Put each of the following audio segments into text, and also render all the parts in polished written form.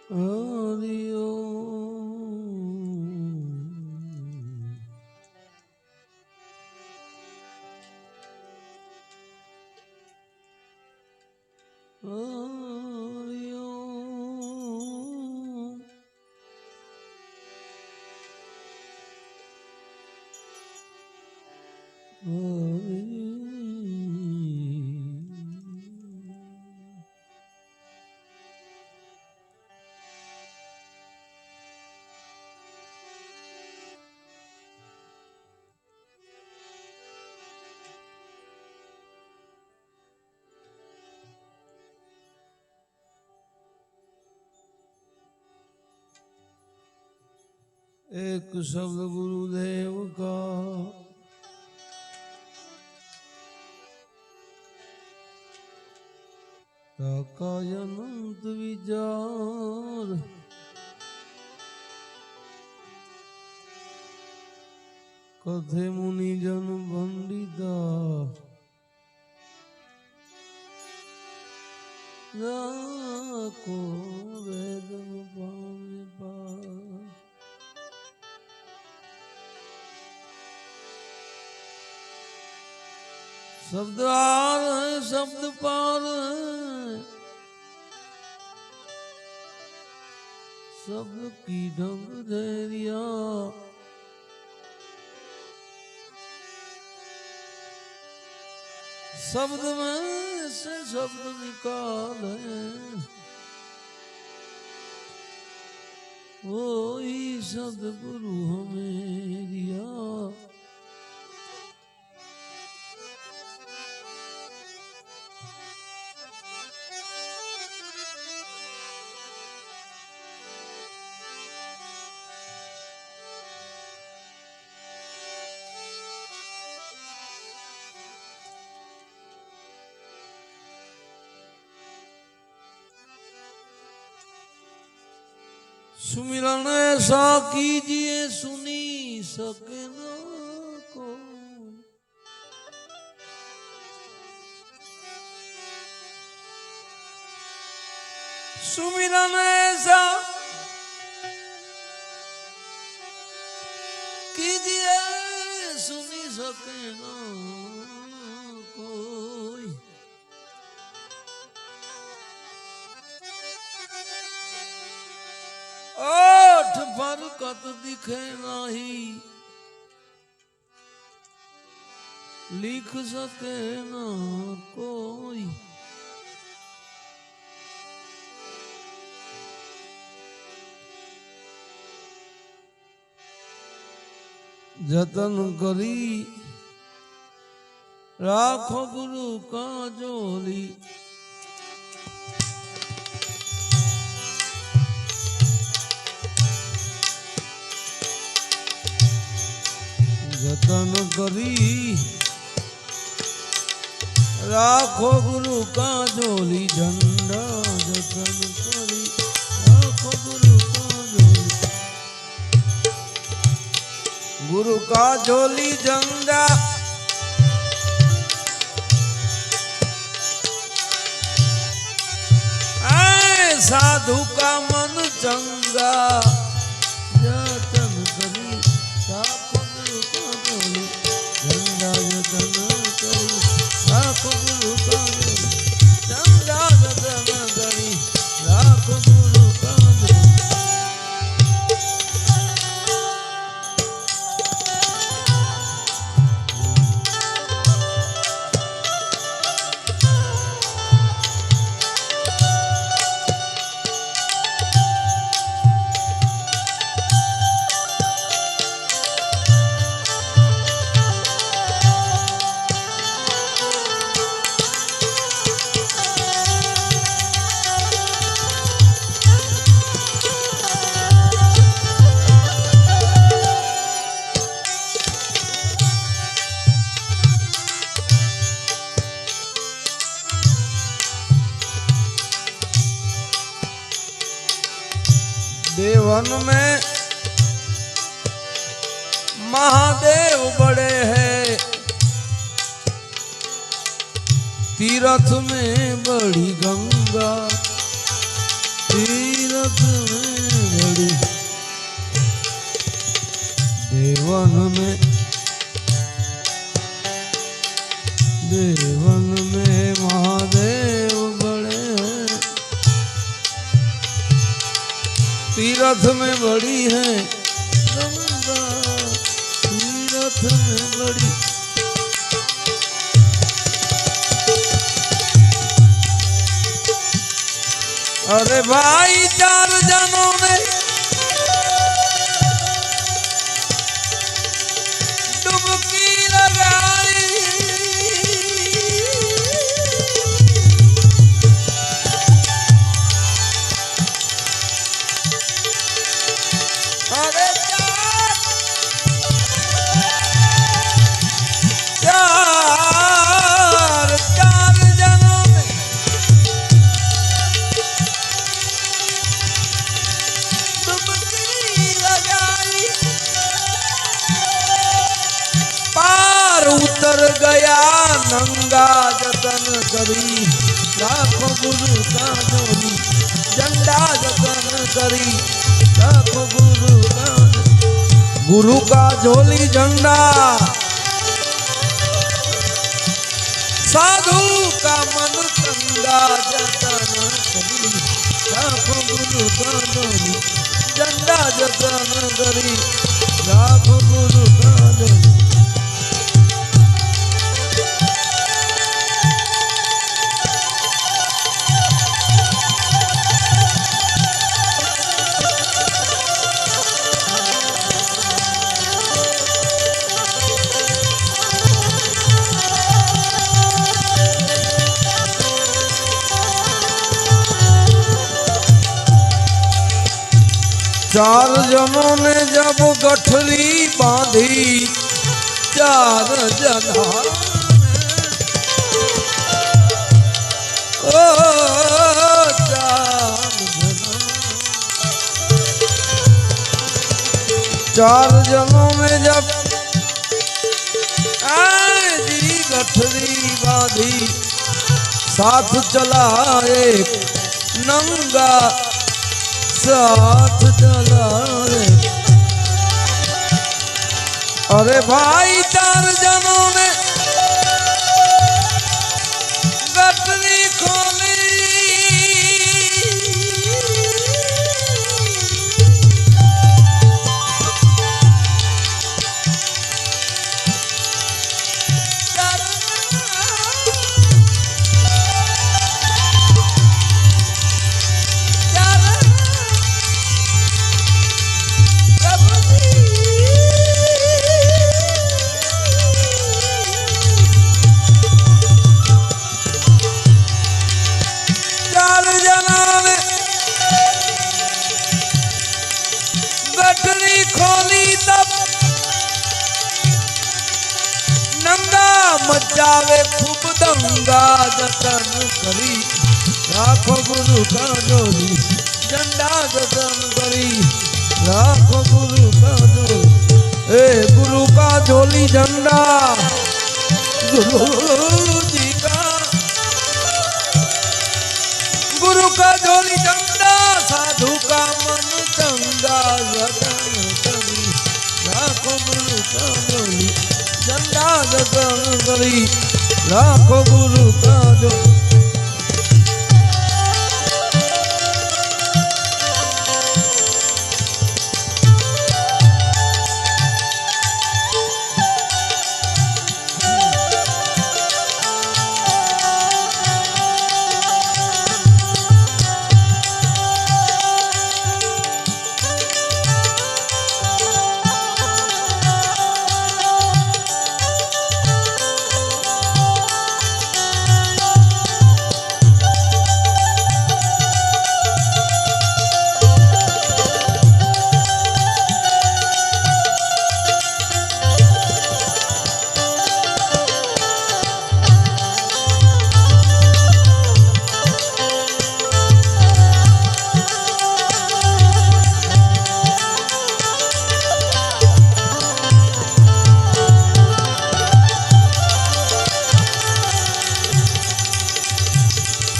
हरि एक शब्द गुरुदेव का ताका अनंत विचार कथे मुनि जन पंडिता को वेदन पावे पार शब्द आर है शब्द पार है शब्द की ढंग धैर्या शब्द में से शब्द निकाले वही सदगुरु हमें दिया सुमिरन ऐसा कीजिए सुनी सके न को सुमिरन ऐसा कीजिए सुनी सके न कोई ओठ पर कत दिखे नहीं लिख सके ना कोई जतन करी राखो गुरु का जोली जतन करी राखो गुरु का जोली झंडा जतन करी राखो गुरु का जोली गुरु का झोली झंडा साधु का मन चंगा जतन करी राखो गुरु का जोली झंडा जतन करी राखो गुरु का जोली झंडा जतन करी राखो गुरु का जोली देवन में महादेव बड़े हैं तीरथ में बड़ी गंगा तीरथ तीरथ में बड़ी है गंगा, तीरथ में बड़ी। अरे भाई 4 जनों ने डुबकी लगाई। अरे 4 जनों ने डुबकी लगाई। पार उतर गया नंगा जतन करी, लाखों गुरु का जोली झंडा जतन करी, लाखों गुरु का झोली झंडा। साधु का मन चंगा जतन करी, लाखों गुरु का झोली झंडा जतन करी, लाखों गुरु का झोली। चार जनों ने जब गठरी बांधी, 4 जना ओ 4 जनों ने जब जी गठरी बांधी, साथ चला एक नंगा, साथ चला रे। अरे भाई 4 जनों ने गठरी खोली। गठरी खोली तब नंगा मचावे खूब दंगा जतन करी, लाखों गुरु का जोली झंडा जतन करी, लाखों गुरु का जोली। ए गुरु का झोली झंडा गुरु जी का, गुरु का झोली झंडा। साधु का मन चंगा जतन करी, लाखों गुरु का झोली झंडा जतन करी, लाखों गुरु का झोली।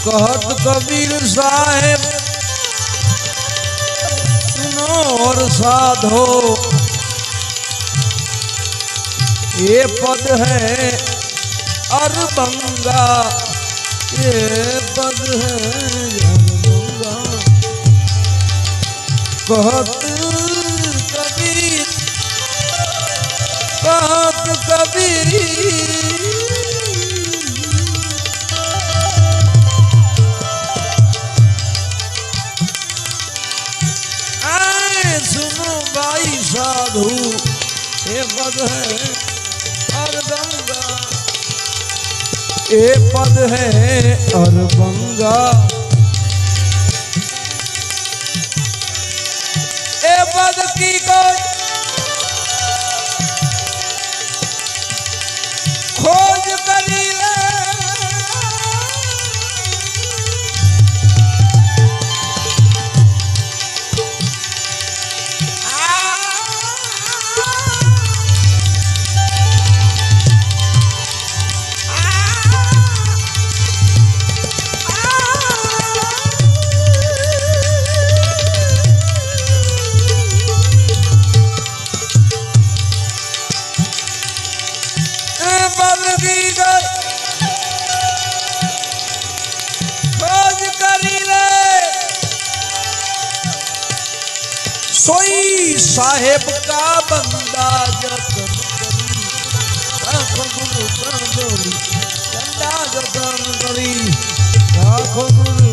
कहत कबीर साहेब सुनो और साधो, ये पद है अरबंगा, ये पद है अरबंगा। कहत कबीर कहत कबीर आए सुनो भाई साधु ये पद है अरबंगा ये पद है अरबंगा ये पद की कोई खोज करी ले सोई साहेब का बंदा जतन करी राखो गुरु का डोली चंदा जतन करी राखो गुरु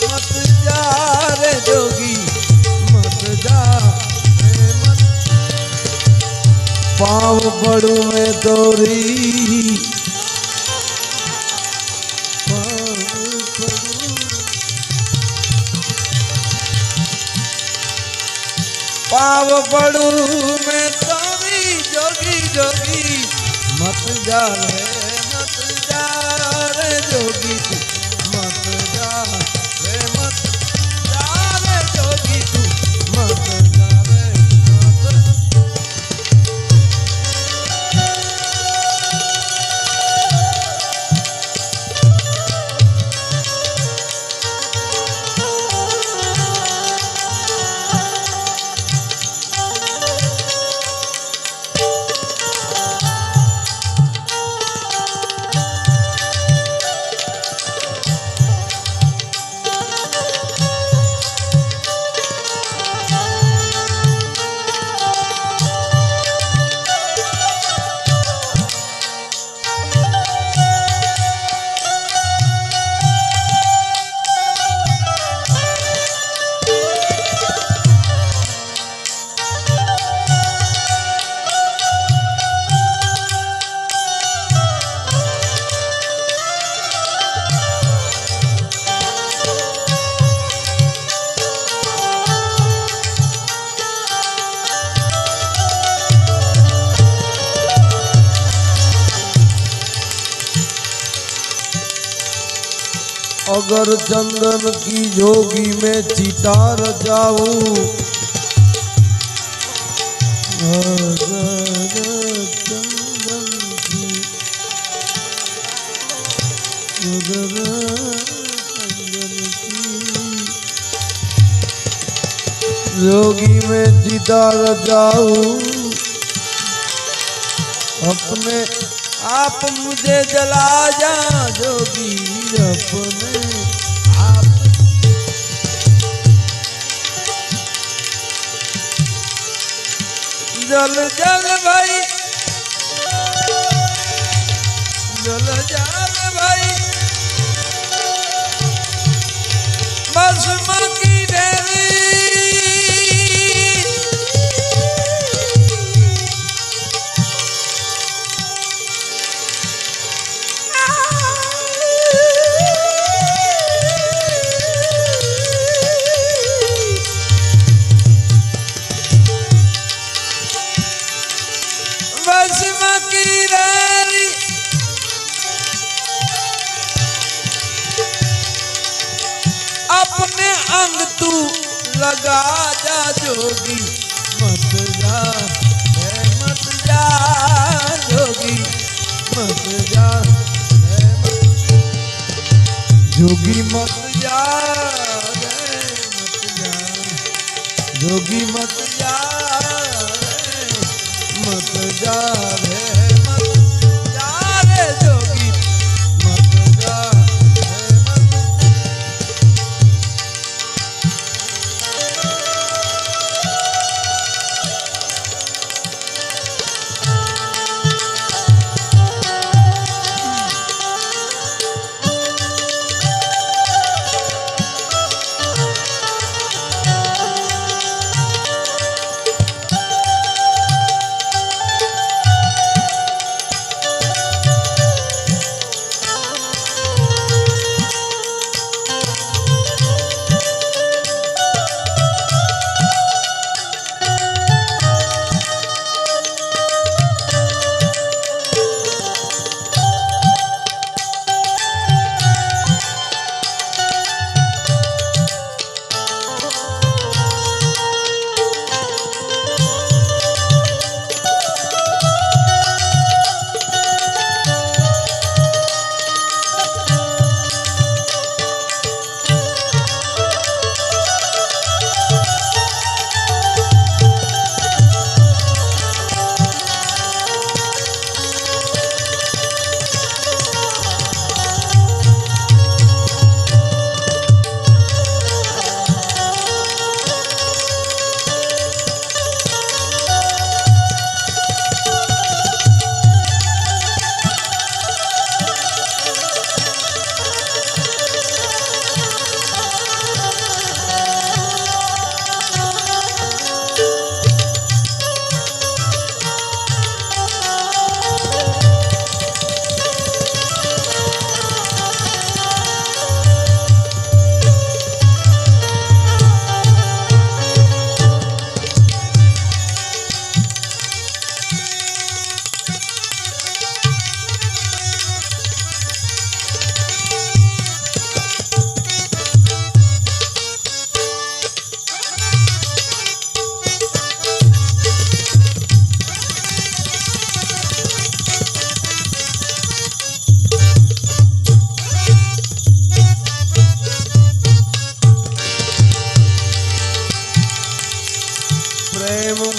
मत जा रे जोगी मत जा रे मत पाँव पड़ू में तोरी पाँव पड़ू में तोरी जोगी जोगी मत जा रे जोगी मत जा रे जोगी तू मत जा रे अगर चंदन की जोगी में चितार जाऊं चंदन की जोगी में चितार जाऊं अपने आप मुझे जला जा जोगी अपने आप जल जल भाई जल जल भाई भस्म की ढेरी भांग तू लगा जा जोगी मत जा रे मत जा जोगी मत जा रे मत जोगी मत जा रे मत जा जोगी मत जा रे मत जा रे मत जा रे जोगी मत जा रे मत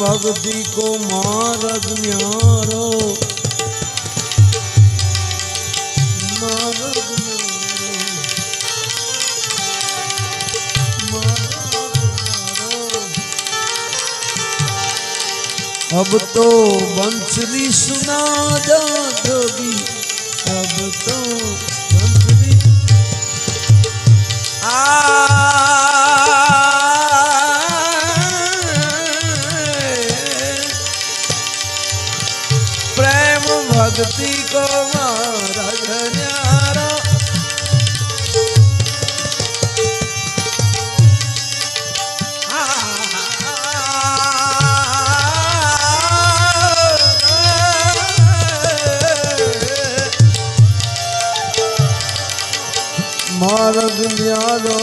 भक्ति को मार्ग न्यारो मार्ग न्यारो अब तो बंसरी सुना जा जोगी अब तो बंसरी भक्ति को मार्ग न्यारो मार्ग न्यारो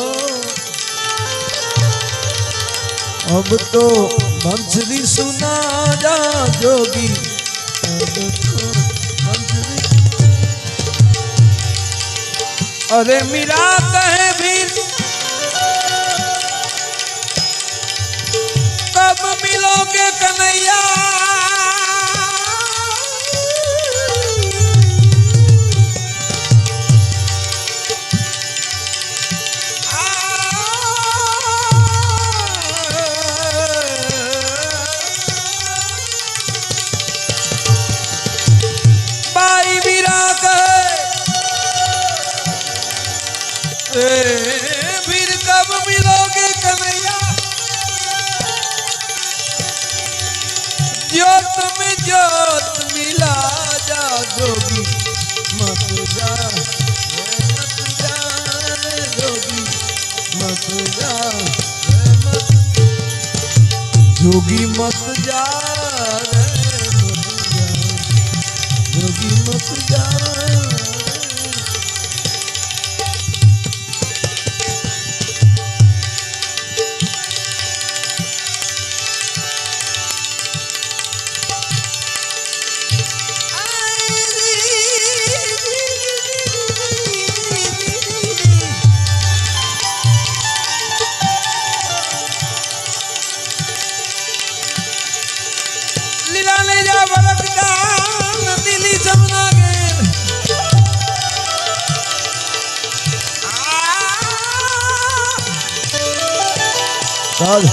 अब तो बंसरी सुना जा जोगी अरे मीरा कहे भी कब मिलोगे कन्हैया बाई मीरा फिर कब मिलोगे कन्हैया ज्योत में ज्योत मिला जा जोगी मत जा मत जा जोगी मत जा मत जोगी मत जा जोगी मत जा ચાલ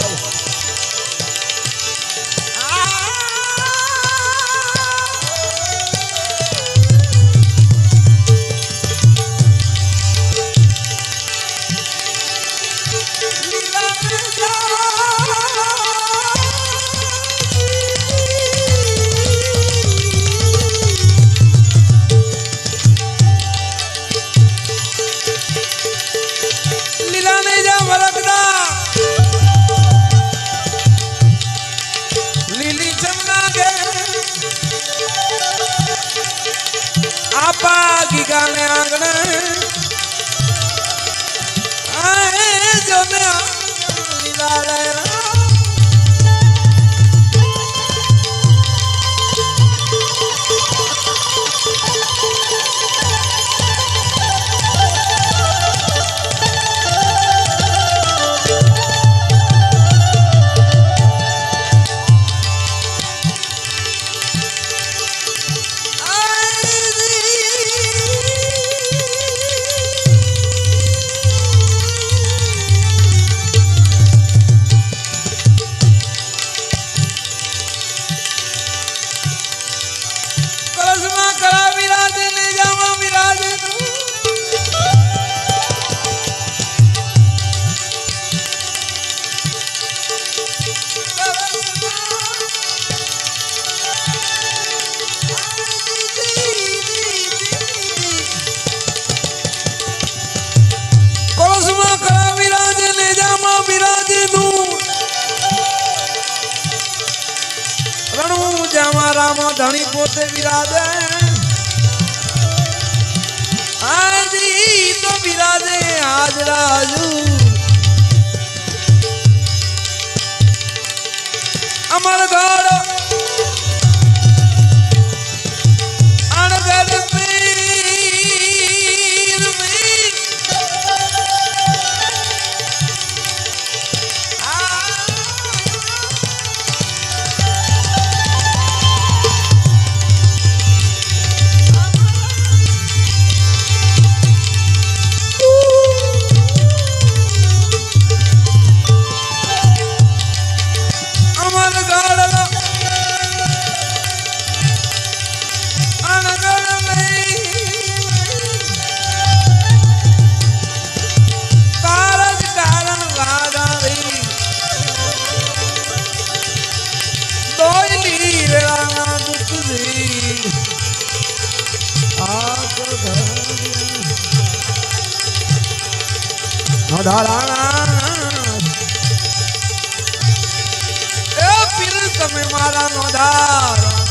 ગાને આંગણે આએ જોને લીલા ધણી પોતે વિરાજે આજી તો વિરાજે હાજરાજુ અમર ગઢ અણગઢ પીર મીર પીર તમે મારા નો ધાર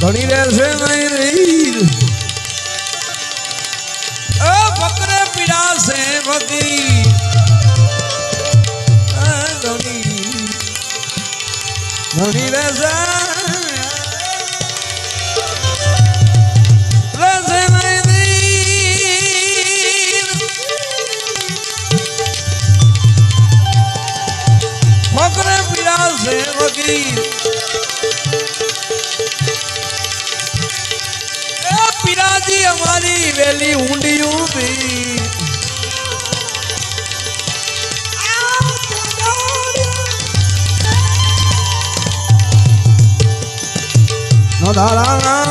ધણી રહેશે નહીં રીર બકરે પીડાશે ફકીર ધણી રહેશે નહીં રીર બકરે પીડાશે ફકીર પીરાજી અમારી વેલી ઊંડી ઊંધી નો ધારા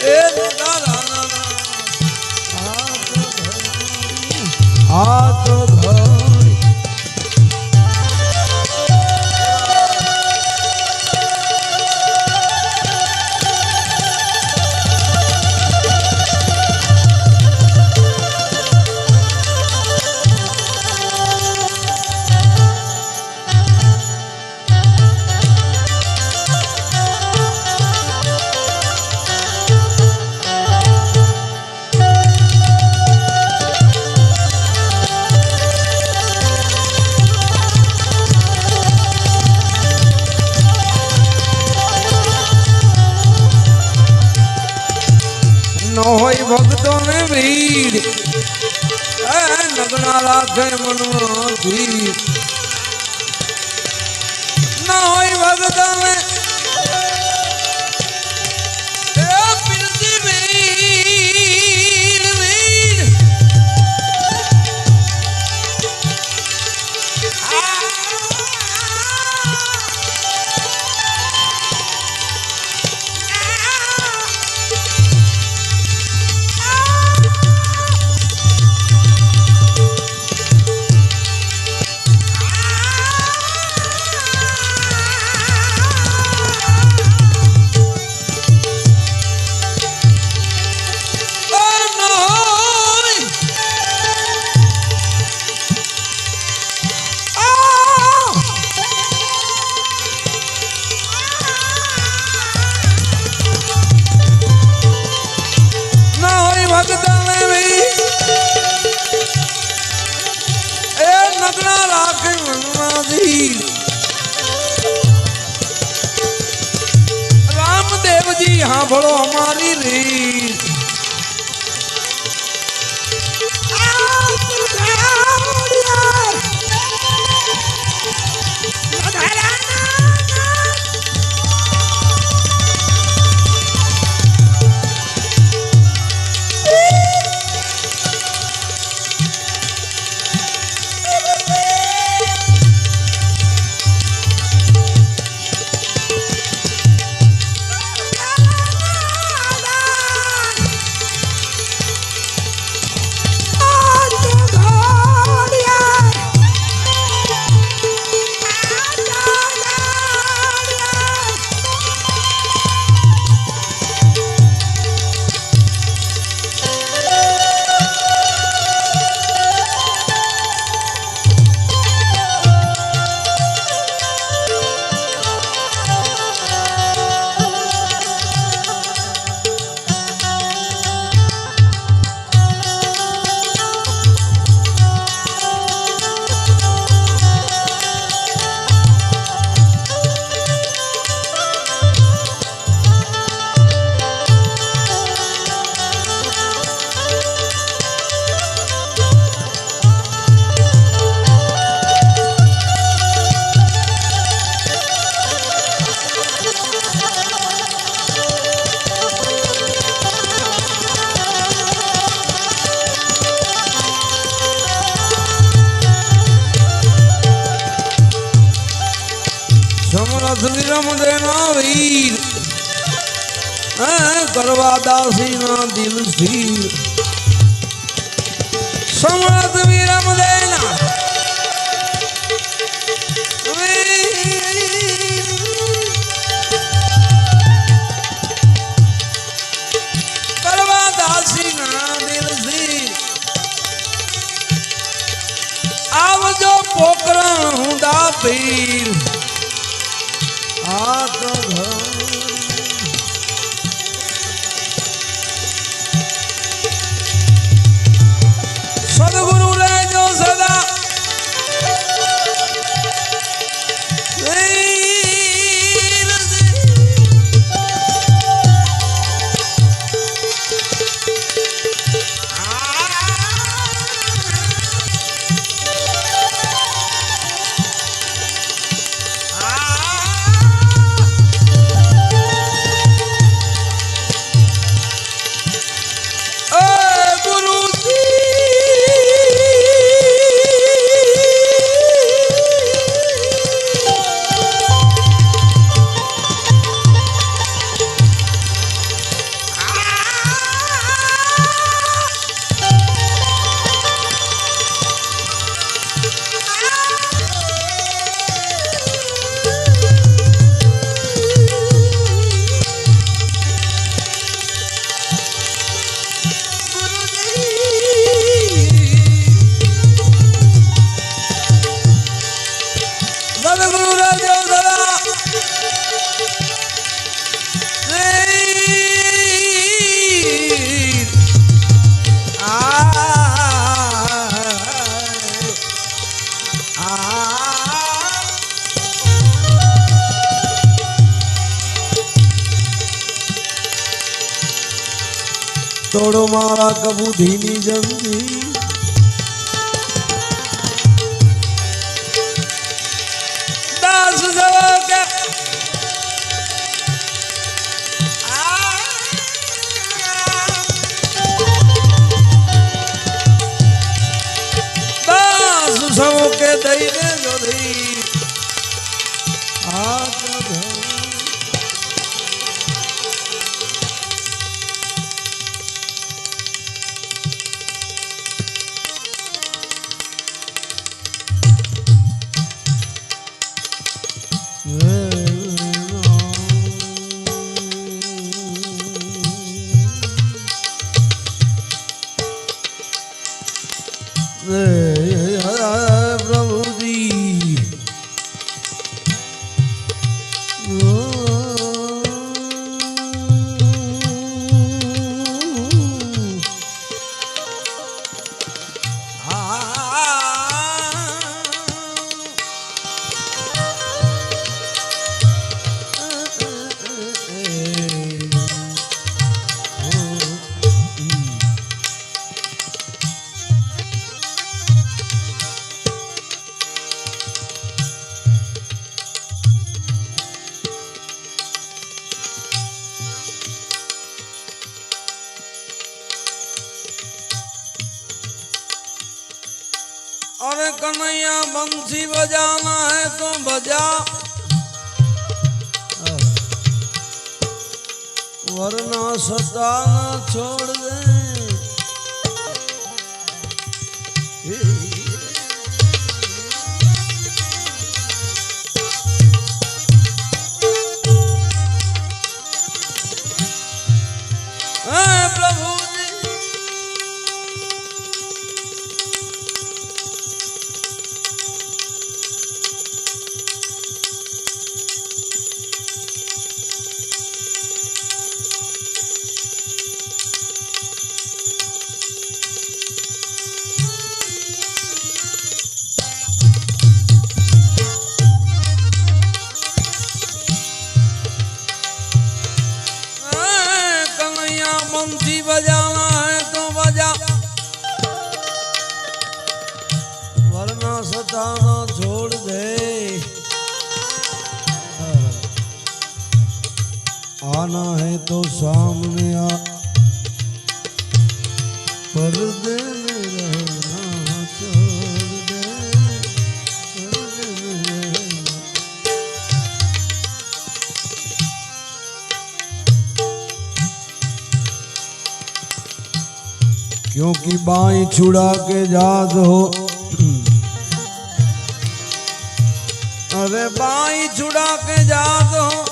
એ નો ધારા આ તો ભક્તો ને ભીડ નગના રાખે મનમાં ધીર ના હોય ભક્તો ને રામદેવજી સાંભળો અમારી રીત વિરમ દેના વીર કરવા દાસી ના દિલ સ્થિર સમર્થ વિરમ દેના કરવા દાસી ના દિલ સ્થિર આવજો પોકરણ હું દાતીર સદગુરુ રહેજો સદા તોડો મારા કબૂધીની જંજી દાસ જવો કે દાસ જવો કે દઈને જોડી આ अरे कन्हैया बंसी बजाना है तो बजा वरना सताना छोड़ दे प्रभु बंसी बजाना है तो बजा वरना सताना छोड़ दे आना है तो सामने आ पर्दे में रहना छोड़ दे क्योंकि बाई छुड़ा के जात हो अरे बाई छुड़ा के जात हो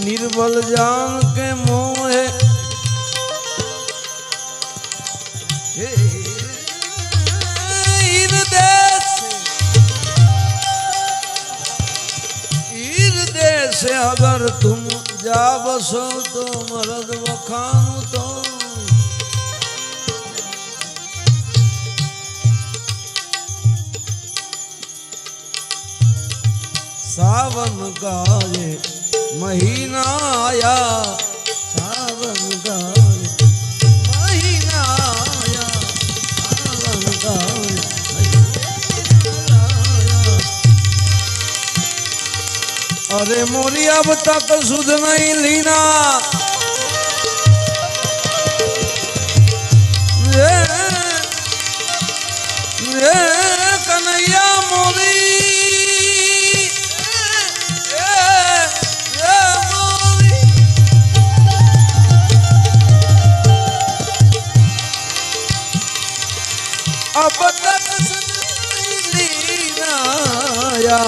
निर्बल जान के मोहे हृदय से अगर तुम जा बसो तो मरद वखानु तो सावन का ये महीना आया सावन का महीना आया सावन का अरे मोरी अब तक सुध नहीं लीना कन्हैया मोरी अब तक सुध नहीं लीना या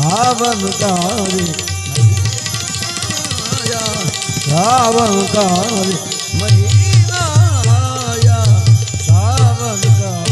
सावन का सावन का महीना आया सावन का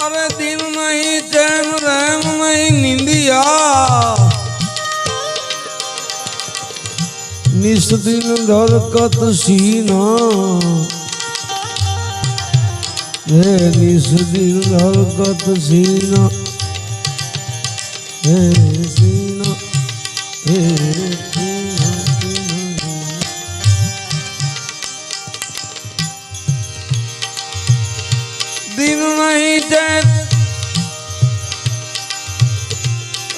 अरे दिन नहीं चैन रैन नहीं निंदिया, निस दिन धरकत सीना, हे निस दिन धरकत सीना, हे सीना, हे सीना, सीना। दिन नहीं चैन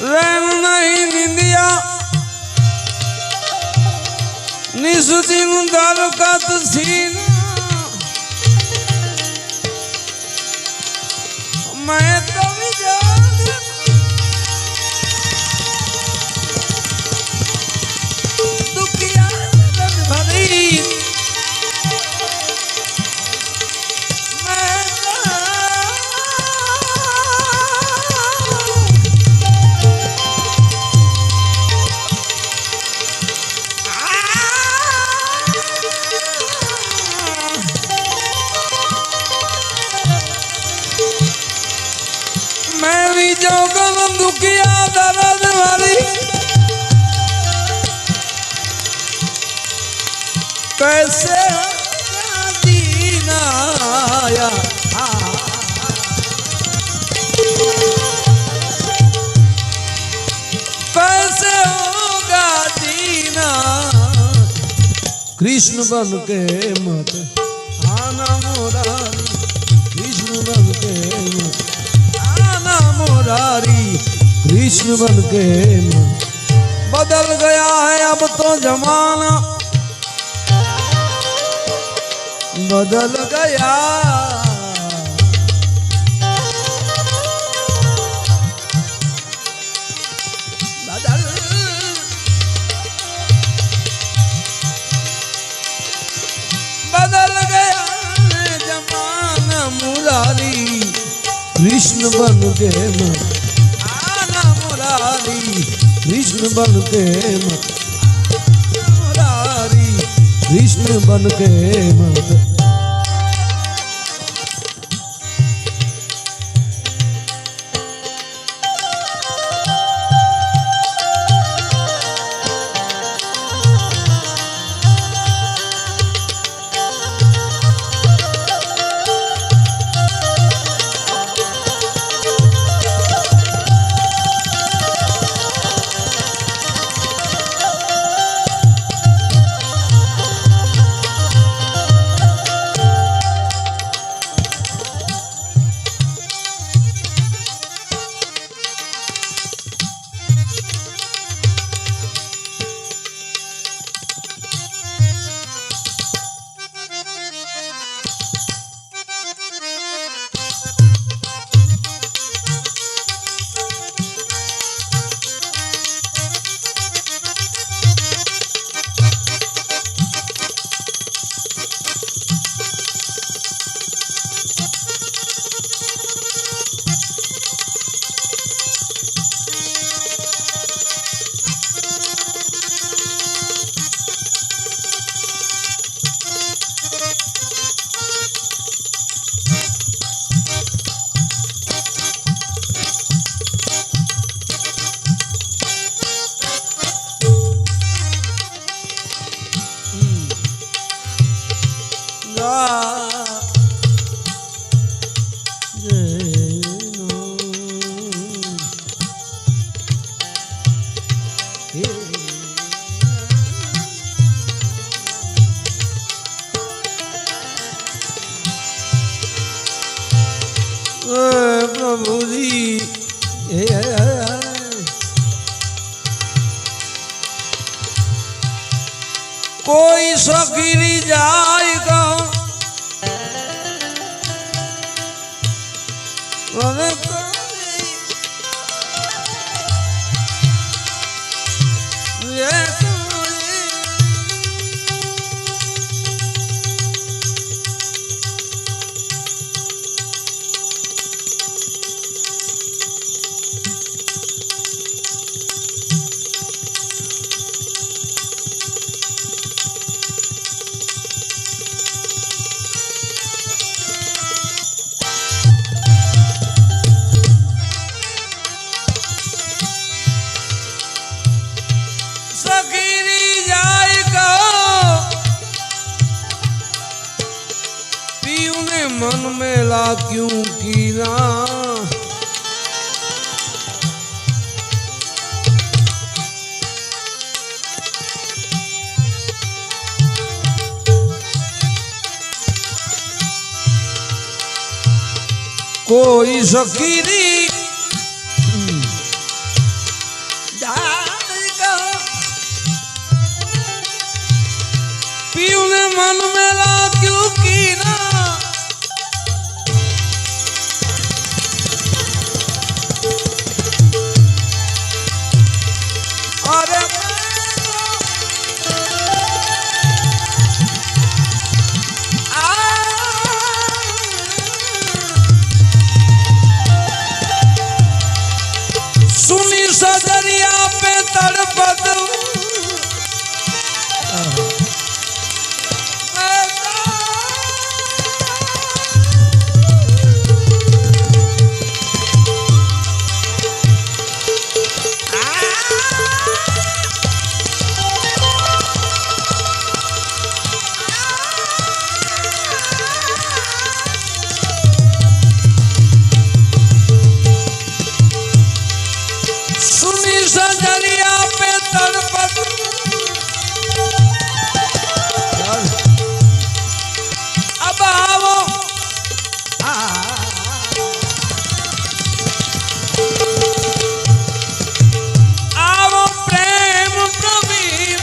रैन नहीं निंदिया, निस दिन धरकत सीना, मैं तो दुखिया भरी मैं भी जोगन दुखिया दर्द भरी, कैसे जीना आया, कैसे होगा जीना, कृष्ण बन के मत आना मुरारी, कृष्ण बन के मत आना मुरारी, कृष्ण बन के मत। बदल गया है अब तो जमाना, बदल गया, बदल बदल गया जमाना मुरारी, कृष्ण बन के मत आना मुरारी, कृष्ण बन के मत मुरारी, कृष्ण बन के मत। प्रभु जी कोई सखीरी जाएगा मेला क्यों कीना कोई सकीरी पीऊ ने मन मेला क्यों कीना अरे सुनी सदरिया पे तड़पत सुनी सदरिया पे तड़पत अब आओ आओ प्रेम प्रवीण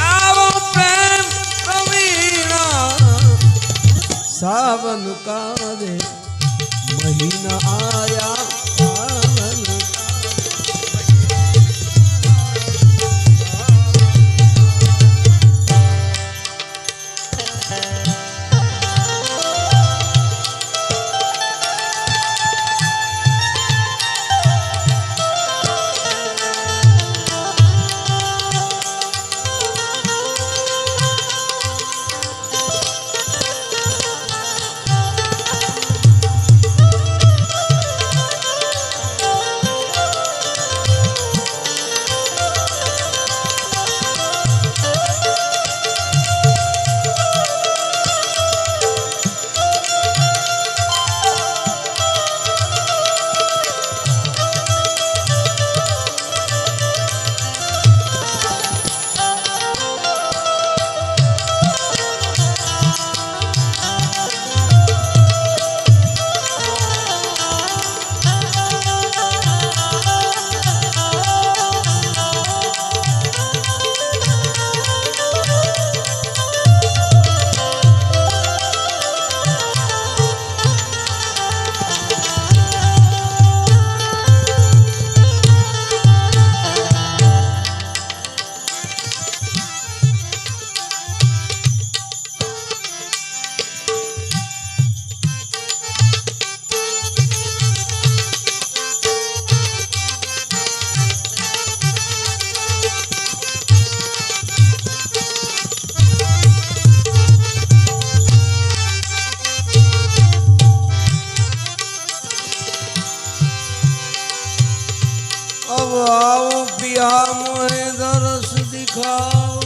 आओ प्रेम प्रवीण सावन का दे महीना आया सावन अब आओ पिया मोहे दरस दिखाओ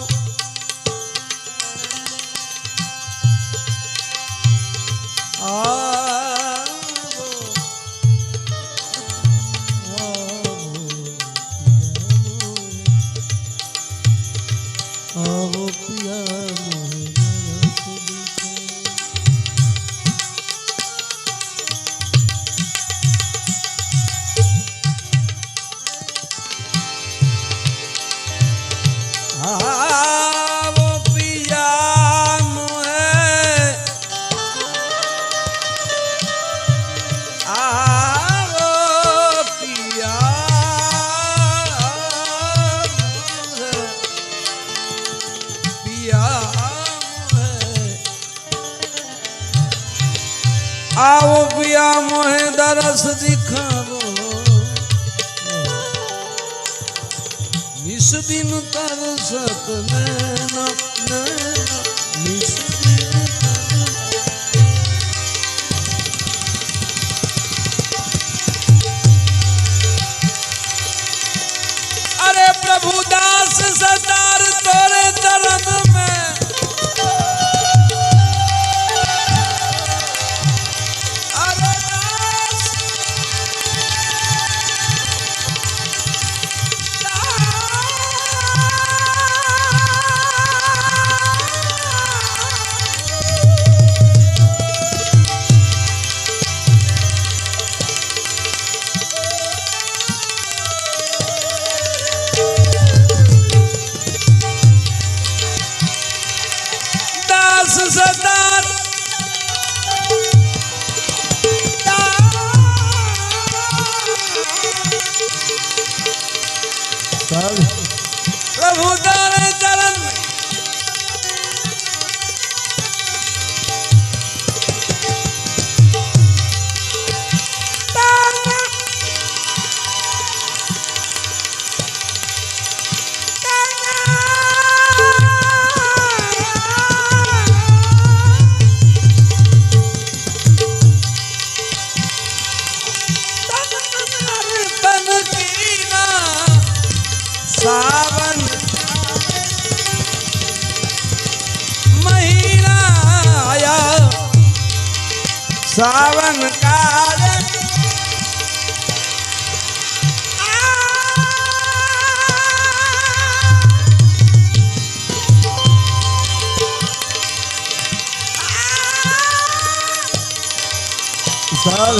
आओ पिया मोहे दरस दिखाओ वो पिया मोहे वो पिया पिया मोहे आओ पिया मोहे दरस दिखाओ निस दिन तरसत नैना नैना निस दिन अरे प्रभु दास सदार तोरे तरन में सावन काल साल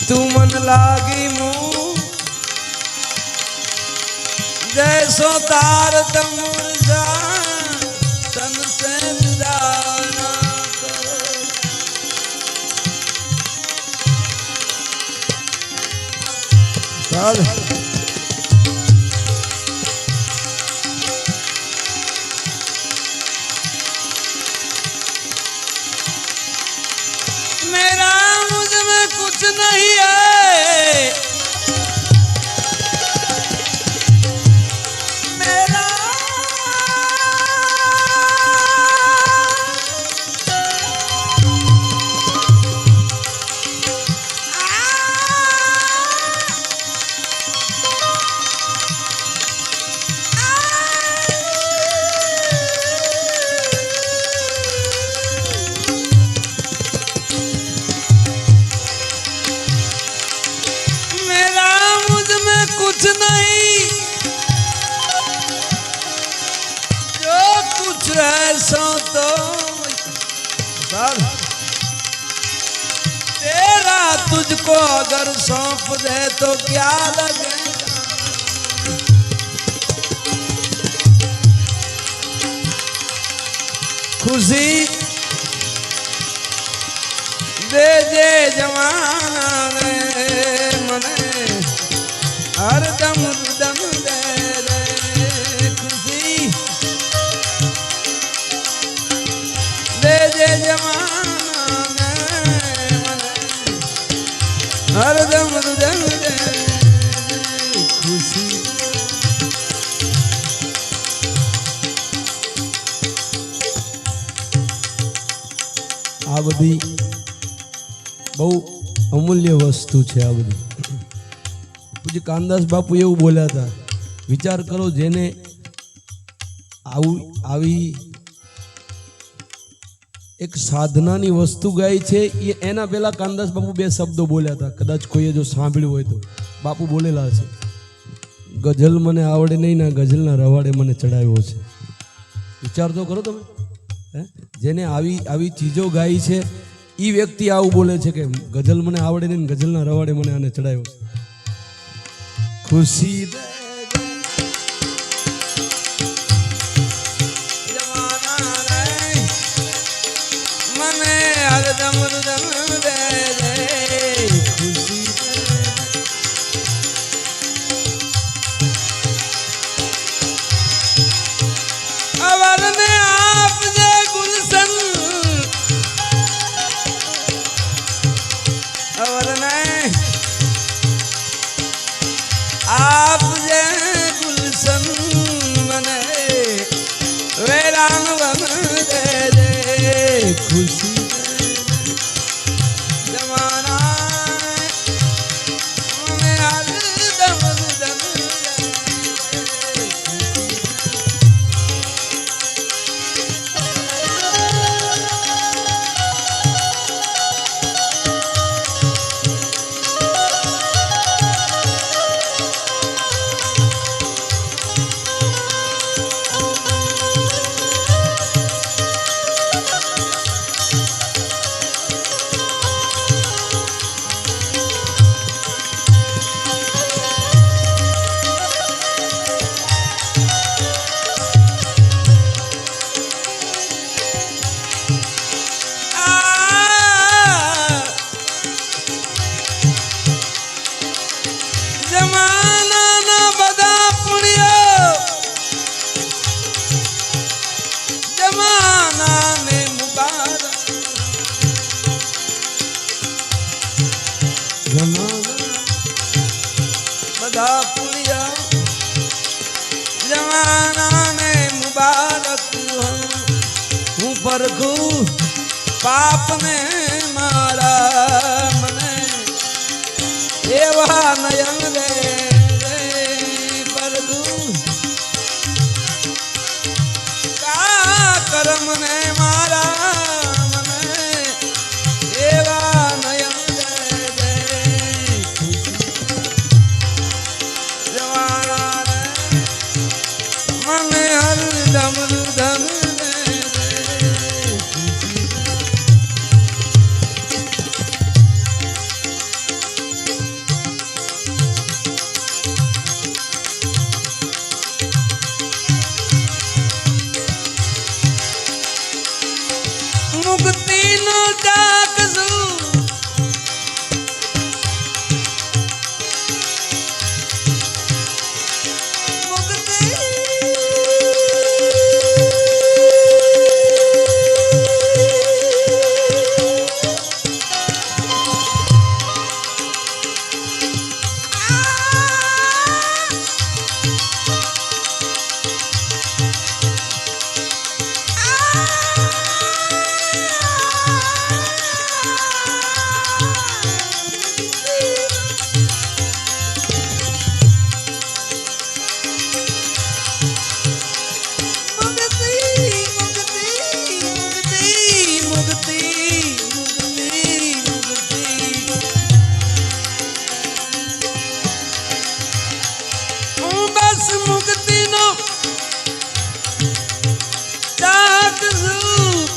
तू मन लागी मुँह जैसो तार तमुर्जा तन से विदा ना करे। मेरा मुझ में कुछ नहीं है, मेरा कुछ नहीं, जो कुछ है सो तो तेरा तुझको अगर सौंप दे तो क्या लगेगा। खुशी दे जे जवाना रे मने हर दम दम दे रे खुशी दे जे जवाना हर दम दम दे खुशी। आ बधी बहु अमूल्य वस्तु है। आ बधी पूज्य कानदास बापू એવું બોલ્યા હતા, વિચાર કરો જેને આવી એક સાધનાની વસ્તુ ગાઈ છે એના પહેલા કાનદાસ બાપુ બે શબ્દો બોલ્યા હતા, કદાચ કોઈએ જો સાંભળ્યું હોય તો બાપુ બોલેલા છે, ગઝલ મને આવડે નહીં ના ગઝલના રવાડે મને ચડાવ્યો છે। વિચાર તો કરો તમે, જેને આવી ચીજો ગાઈ છે એ વ્યક્તિ આવું બોલે છે કે ગઝલ મને આવડે નહીં, ગઝલના રવાડે મને આને ચડાવ્યો છે। ખુશી દે જમાના રે મને હરદમ હરદમ દે ખુશી દે અવરને આપજે ગુલશન અવરને આપજે ગુલશન મને વેરાન વન દે દે ખુશી દે જમાના મને હરદમ હરદમ જમાનાના બધા પુણ્યો જમાનાને મુબારક જમાના બધા પુણ્યો જમાનાને મુબારક હું પરખું પાપને મારા મને એવા નયન દે પરદુ કા કર્મ ને મારા મને એવા નયન દે જવાના રે મને હરદમ હરદમ મુક્તિનો ચાકસું મુક્તિ બસ મુક્તિનો ચાકસું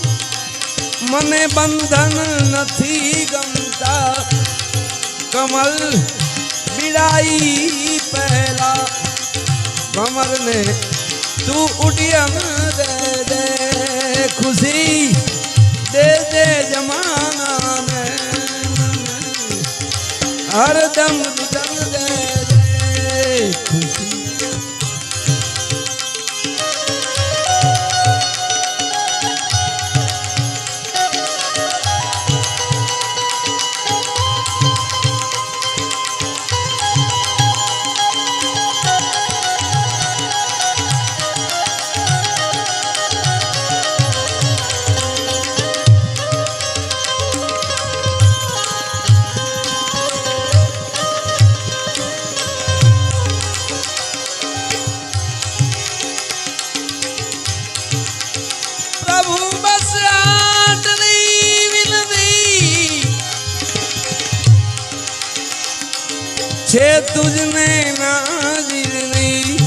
મને બંધન નથી ગમતા કમલ બિડાઈ પહેલા કમરને તું ઉડિયમ દે દે ખુશી દે દે જમાના ને હરદમ દમ દે દે ખુશી છે તુજને નાજીની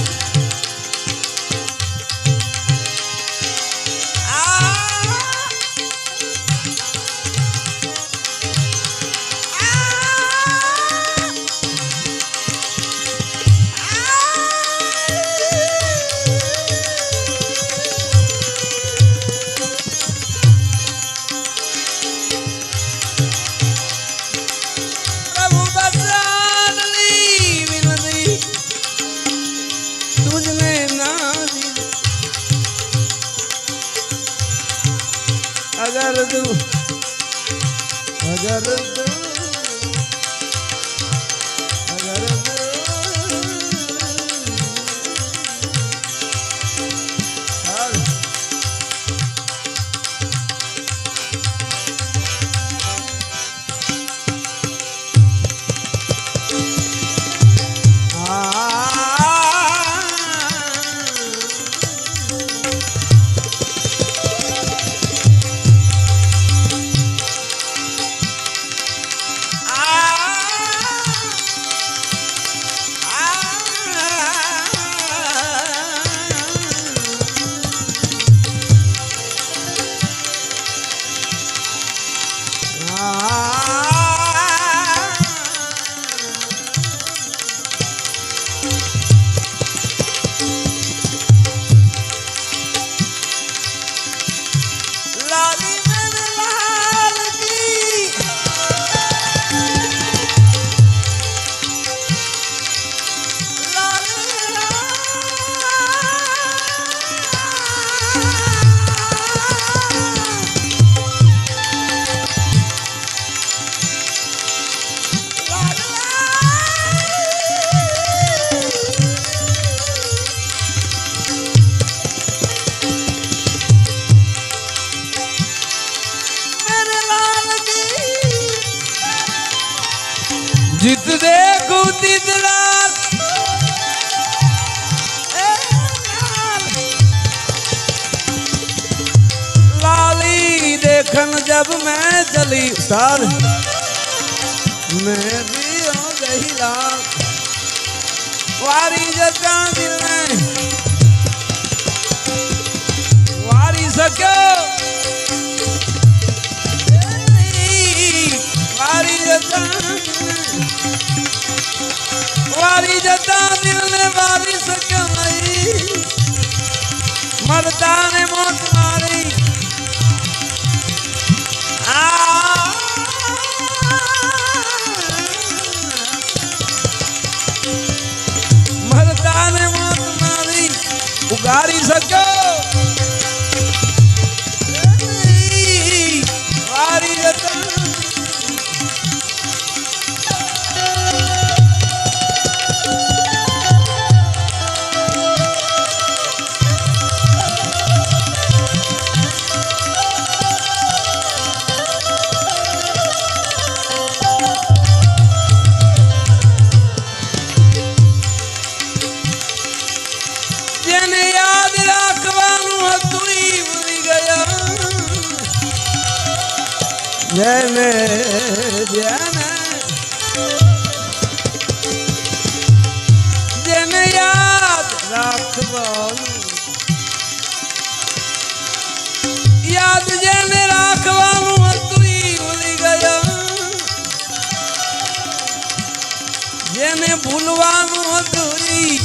જીત દેખું તીત રાત लाली देखन जब मैं चली उस्ताद मैं भी हो गई लाल वारी जगा दिल में वारी सक्यो वारी जगा वारी जगा दिल ने वारी सक्यो नहीं मरता ने मौत मारी मरता ने मौत मारी उगारी सको वारी जता જેને યાદ રાખવાનું યાદ જેને રાખવાનું હતું ઈ ભૂલી ગયા જેને ભૂલવાનું હતું ઈ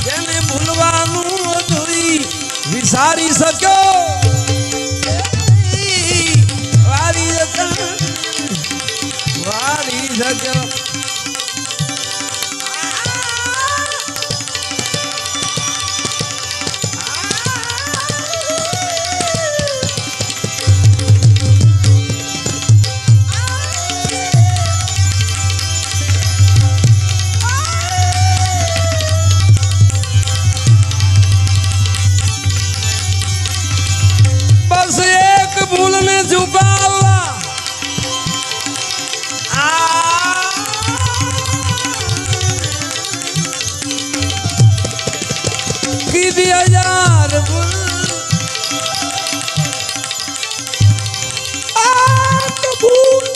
જેને ભૂલવાનું હતું ઈ વિસારી શક્યો वारी जगह बस एक भूल ने झुका हजार कबूल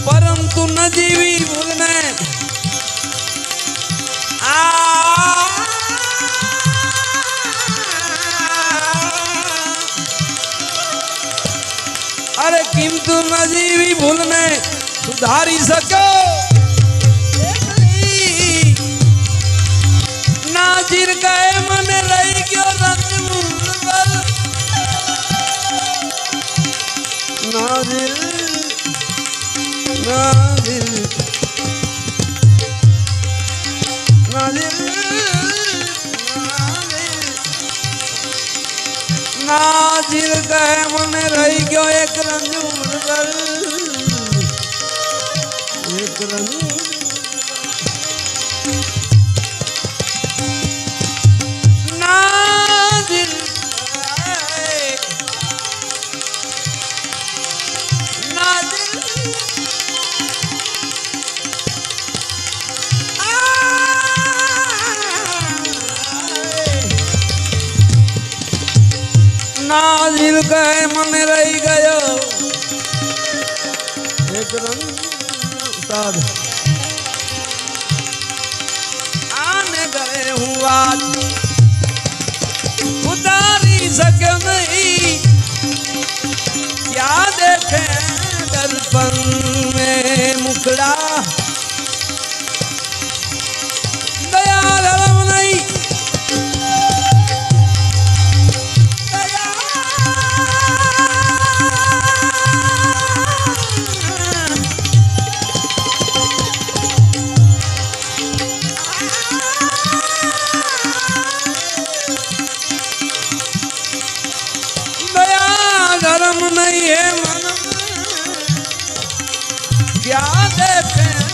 परंतु न जीवी भूलने अरे किंतु नजीवी भूल में सुधारी सको नाजिर गए मन रही क्यों रंग मुंबल नाजिर नाजिर नाजिर नाजिर गए मन रही क्यों एक रंजू मुरगल एक रंजू नाजिर नाजिर नाजिर गए मन रही गयो एक रंग उस्ताद आने गए हुआ उतारी सके नहीं क्या देखे दर्पण में मुखड़ा दया धर्म नहीं धर्म नहीं है मन પ્રેમ